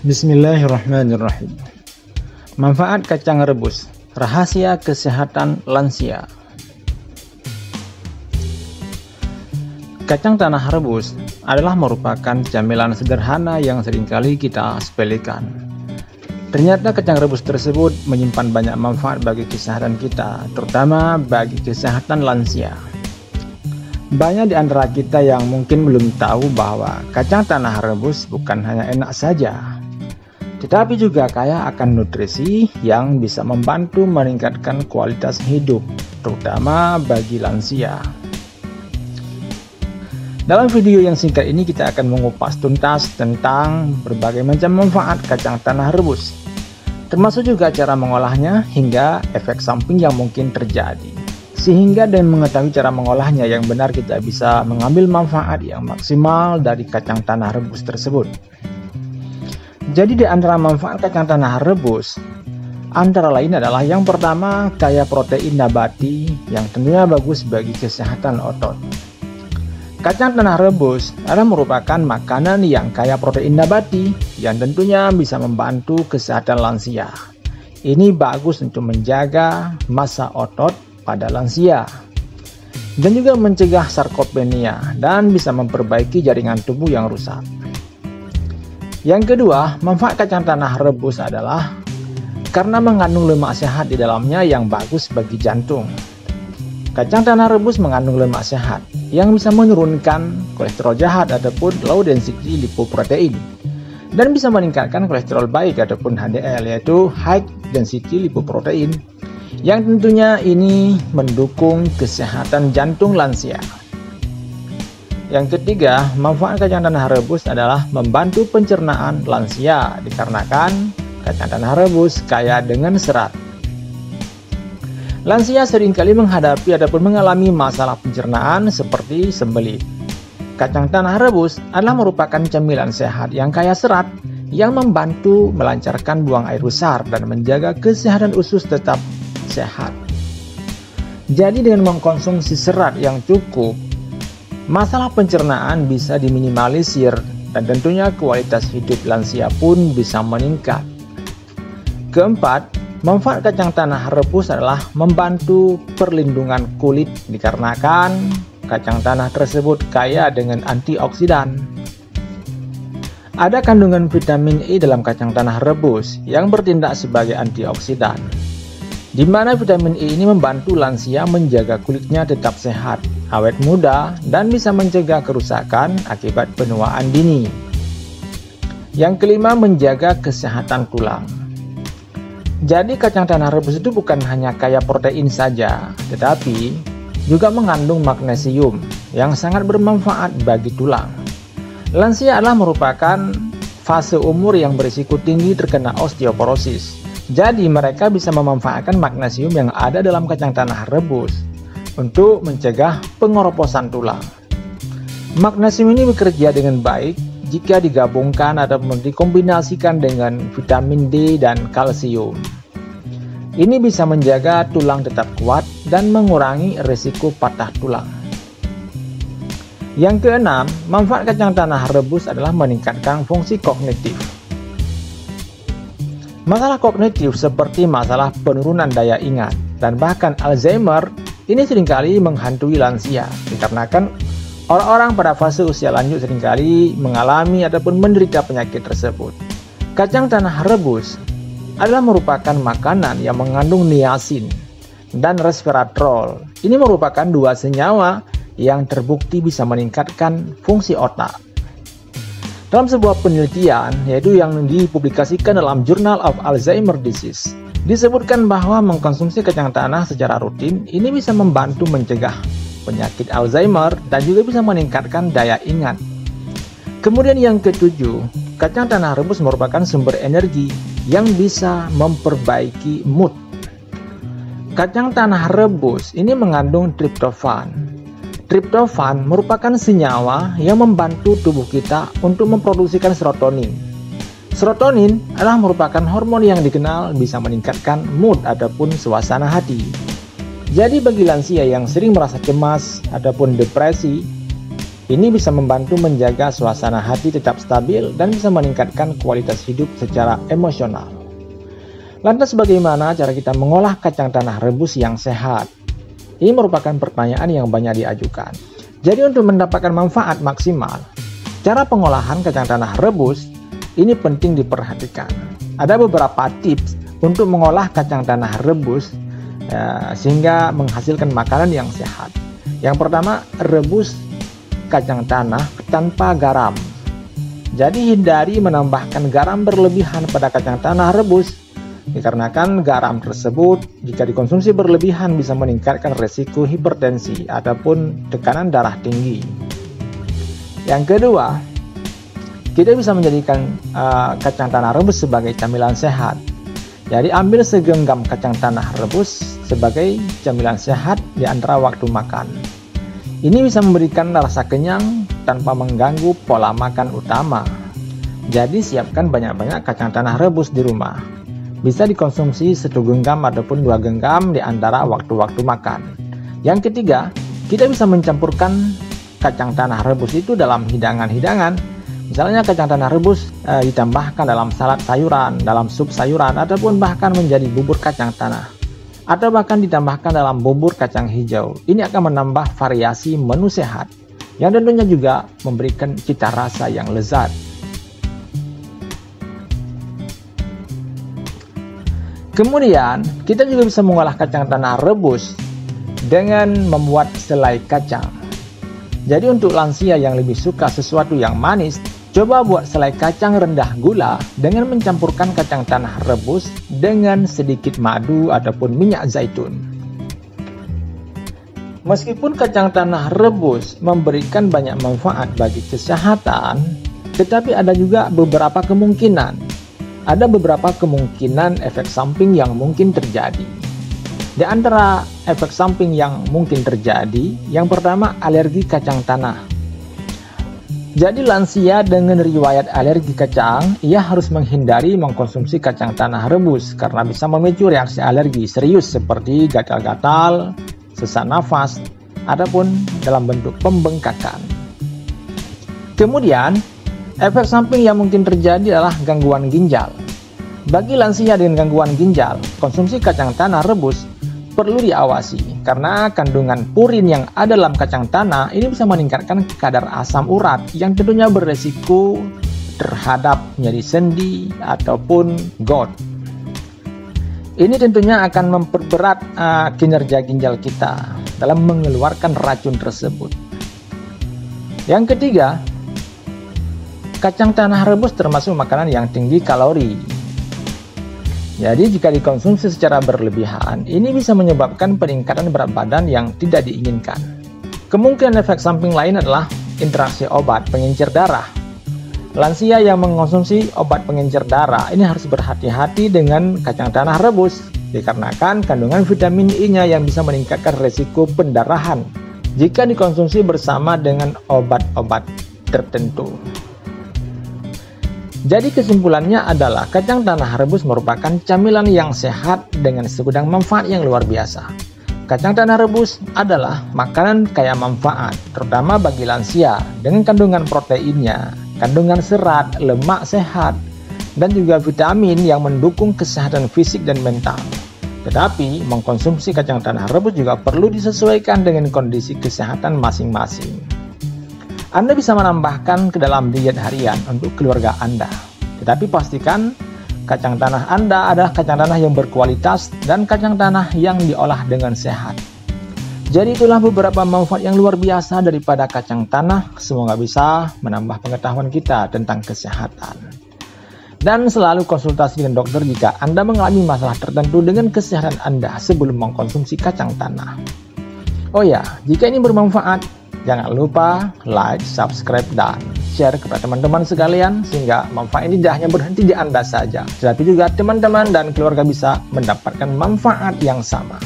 Bismillahirrahmanirrahim. Manfaat kacang rebus, rahasia kesehatan lansia. Kacang tanah rebus adalah merupakan camilan sederhana yang seringkali kita sepelekan. Ternyata kacang rebus tersebut menyimpan banyak manfaat bagi kesehatan kita, terutama bagi kesehatan lansia. Banyak di antara kita yang mungkin belum tahu bahwa kacang tanah rebus bukan hanya enak saja, tetapi juga kaya akan nutrisi yang bisa membantu meningkatkan kualitas hidup, terutama bagi lansia. Dalam video yang singkat ini kita akan mengupas tuntas tentang berbagai macam manfaat kacang tanah rebus, termasuk juga cara mengolahnya hingga efek samping yang mungkin terjadi. Sehingga dengan mengetahui cara mengolahnya yang benar, kita bisa mengambil manfaat yang maksimal dari kacang tanah rebus tersebut. Jadi di antara manfaat kacang tanah rebus antara lain adalah yang pertama, kaya protein nabati yang tentunya bagus bagi kesehatan otot. Kacang tanah rebus adalah merupakan makanan yang kaya protein nabati yang tentunya bisa membantu kesehatan lansia. Ini bagus untuk menjaga massa otot pada lansia dan juga mencegah sarkopenia dan bisa memperbaiki jaringan tubuh yang rusak. Yang kedua, manfaat kacang tanah rebus adalah karena mengandung lemak sehat di dalamnya yang bagus bagi jantung. Kacang tanah rebus mengandung lemak sehat yang bisa menurunkan kolesterol jahat ataupun low density lipoprotein dan bisa meningkatkan kolesterol baik ataupun HDL, yaitu high density lipoprotein, yang tentunya ini mendukung kesehatan jantung lansia. Yang ketiga, manfaat kacang tanah rebus adalah membantu pencernaan lansia dikarenakan kacang tanah rebus kaya dengan serat. Lansia seringkali menghadapi ataupun mengalami masalah pencernaan seperti sembelit. Kacang tanah rebus adalah merupakan camilan sehat yang kaya serat yang membantu melancarkan buang air besar dan menjaga kesehatan usus tetap sehat. Jadi dengan mengkonsumsi serat yang cukup, masalah pencernaan bisa diminimalisir dan tentunya kualitas hidup lansia pun bisa meningkat. Keempat, manfaat kacang tanah rebus adalah membantu perlindungan kulit dikarenakan kacang tanah tersebut kaya dengan antioksidan. Ada kandungan vitamin E dalam kacang tanah rebus yang bertindak sebagai antioksidan, di mana vitamin E ini membantu lansia menjaga kulitnya tetap sehat, awet muda, dan bisa mencegah kerusakan akibat penuaan dini. Yang kelima, menjaga kesehatan tulang. Jadi kacang tanah rebus itu bukan hanya kaya protein saja, tetapi juga mengandung magnesium yang sangat bermanfaat bagi tulang. Lansia adalah merupakan fase umur yang berisiko tinggi terkena osteoporosis. Jadi mereka bisa memanfaatkan magnesium yang ada dalam kacang tanah rebus untuk mencegah pengeroposan tulang. Magnesium ini bekerja dengan baik jika digabungkan atau dikombinasikan dengan vitamin D dan kalsium. Ini bisa menjaga tulang tetap kuat dan mengurangi risiko patah tulang. Yang keenam, manfaat kacang tanah rebus adalah meningkatkan fungsi kognitif. Masalah kognitif seperti masalah penurunan daya ingat dan bahkan Alzheimer ini seringkali menghantui lansia dikarenakan orang-orang pada fase usia lanjut seringkali mengalami ataupun menderita penyakit tersebut. Kacang tanah rebus adalah merupakan makanan yang mengandung niacin dan resveratrol. Ini merupakan dua senyawa yang terbukti bisa meningkatkan fungsi otak. Dalam sebuah penelitian, yaitu yang dipublikasikan dalam Journal of Alzheimer Disease, disebutkan bahwa mengkonsumsi kacang tanah secara rutin ini bisa membantu mencegah penyakit Alzheimer dan juga bisa meningkatkan daya ingat. Kemudian yang ketujuh, kacang tanah rebus merupakan sumber energi yang bisa memperbaiki mood. Kacang tanah rebus ini mengandung triptofan. Triptofan merupakan senyawa yang membantu tubuh kita untuk memproduksikan serotonin. Serotonin adalah merupakan hormon yang dikenal bisa meningkatkan mood ataupun suasana hati. Jadi bagi lansia yang sering merasa cemas ataupun depresi, Ini bisa membantu menjaga suasana hati tetap stabil dan bisa meningkatkan kualitas hidup secara emosional. Lantas bagaimana cara kita mengolah kacang tanah rebus yang sehat? Ini merupakan pertanyaan yang banyak diajukan. Jadi untuk mendapatkan manfaat maksimal, cara pengolahan kacang tanah rebus ini penting diperhatikan. Ada beberapa tips untuk mengolah kacang tanah rebus sehingga menghasilkan makanan yang sehat. Yang pertama, rebus kacang tanah tanpa garam. Jadi hindari menambahkan garam berlebihan pada kacang tanah rebus, dikarenakan garam tersebut jika dikonsumsi berlebihan bisa meningkatkan resiko hipertensi ataupun tekanan darah tinggi. Yang kedua, kita bisa menjadikan kacang tanah rebus sebagai camilan sehat. Jadi ambil segenggam kacang tanah rebus sebagai camilan sehat di antara waktu makan. Ini bisa memberikan rasa kenyang tanpa mengganggu pola makan utama. Jadi siapkan banyak-banyak kacang tanah rebus di rumah. Bisa dikonsumsi 1 genggam ataupun 2 genggam di antara waktu-waktu makan. Yang ketiga, kita bisa mencampurkan kacang tanah rebus itu dalam hidangan-hidangan. Misalnya kacang tanah rebus ditambahkan dalam salad sayuran, dalam sup sayuran, ataupun bahkan menjadi bubur kacang tanah. Atau bahkan ditambahkan dalam bubur kacang hijau. Ini akan menambah variasi menu sehat, yang tentunya juga memberikan cita rasa yang lezat. Kemudian, kita juga bisa mengolah kacang tanah rebus dengan membuat selai kacang. Jadi untuk lansia yang lebih suka sesuatu yang manis, coba buat selai kacang rendah gula dengan mencampurkan kacang tanah rebus dengan sedikit madu ataupun minyak zaitun. Meskipun kacang tanah rebus memberikan banyak manfaat bagi kesehatan, tetapi ada juga beberapa kemungkinan. Ada beberapa kemungkinan efek samping yang mungkin terjadi. Di antara efek samping yang mungkin terjadi, yang pertama alergi kacang tanah. Jadi lansia dengan riwayat alergi kacang, ia harus menghindari mengkonsumsi kacang tanah rebus karena bisa memicu reaksi alergi serius seperti gatal-gatal, sesak nafas, ataupun dalam bentuk pembengkakan. Kemudian, efek samping yang mungkin terjadi adalah gangguan ginjal. Bagi lansia dengan gangguan ginjal, konsumsi kacang tanah rebus perlu diawasi karena kandungan purin yang ada dalam kacang tanah ini bisa meningkatkan kadar asam urat yang tentunya beresiko terhadap nyeri sendi ataupun gout. Ini tentunya akan memperberat kinerja ginjal kita dalam mengeluarkan racun tersebut. Yang ketiga, kacang tanah rebus termasuk makanan yang tinggi kalori. Jadi jika dikonsumsi secara berlebihan, ini bisa menyebabkan peningkatan berat badan yang tidak diinginkan. Kemungkinan efek samping lain adalah interaksi obat pengencer darah. Lansia yang mengonsumsi obat pengencer darah ini harus berhati-hati dengan kacang tanah rebus, dikarenakan kandungan vitamin I-nya yang bisa meningkatkan resiko pendarahan jika dikonsumsi bersama dengan obat-obat tertentu. Jadi kesimpulannya adalah kacang tanah rebus merupakan camilan yang sehat dengan segudang manfaat yang luar biasa. Kacang tanah rebus adalah makanan kaya manfaat, terutama bagi lansia dengan kandungan proteinnya, kandungan serat, lemak sehat, dan juga vitamin yang mendukung kesehatan fisik dan mental. Tetapi mengkonsumsi kacang tanah rebus juga perlu disesuaikan dengan kondisi kesehatan masing-masing. Anda bisa menambahkan ke dalam diet harian untuk keluarga Anda. Tetapi pastikan kacang tanah Anda adalah kacang tanah yang berkualitas dan kacang tanah yang diolah dengan sehat. Jadi itulah beberapa manfaat yang luar biasa daripada kacang tanah. Semoga bisa menambah pengetahuan kita tentang kesehatan. Dan selalu konsultasi dengan dokter jika Anda mengalami masalah tertentu dengan kesehatan Anda sebelum mengkonsumsi kacang tanah. Oh ya, jika ini bermanfaat, jangan lupa like, subscribe, dan share kepada teman-teman sekalian sehingga manfaat ini tidak hanya berhenti di Anda saja, tetapi juga teman-teman dan keluarga bisa mendapatkan manfaat yang sama.